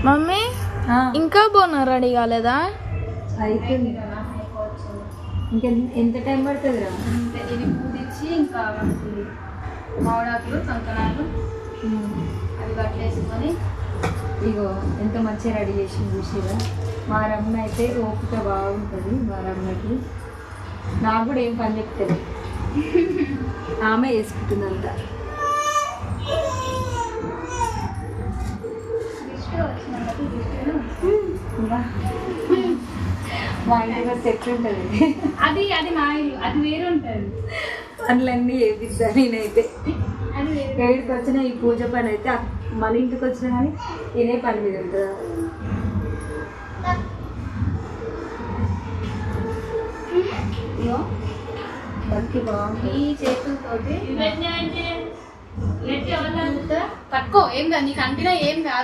Mummy ఇంకా బోనం ready కాలేదా? అయిపోయింది. ఇంకా ఎంత టైం పడుతుంది రా? ఇది పూజించి ఇంకా మామిడాకులు కంకణాలు అవి కట్టేసుకొని ఇగో ఎంత మంచిగా రెడీ చేసింది చూసిరా. మా రమ్మ అయితే ఓపిక బాగుంటుంది. మా రమ్మకి నాకు కూడా ఏం పని చెప్తుంది, ఆమె వేసుకుంటుంది అంతా. మా ఇంటికి సెట్ ఉంటుంది. అది మా ఇల్లు, అది వేరే ఉంటుంది. పనులన్నీ వేపిద్దా నేనైతే. ఏడికి వచ్చిన ఈ పూజ పని అయితే మన ఇంటికి వచ్చినా కానీ ఇదే పని మీద ఉంటుందా. బట్టి బాగుంది. ఈ చేతులతోటి పట్టుకో, ఏం కాదు నీకు అంటినా ఏం కాదు.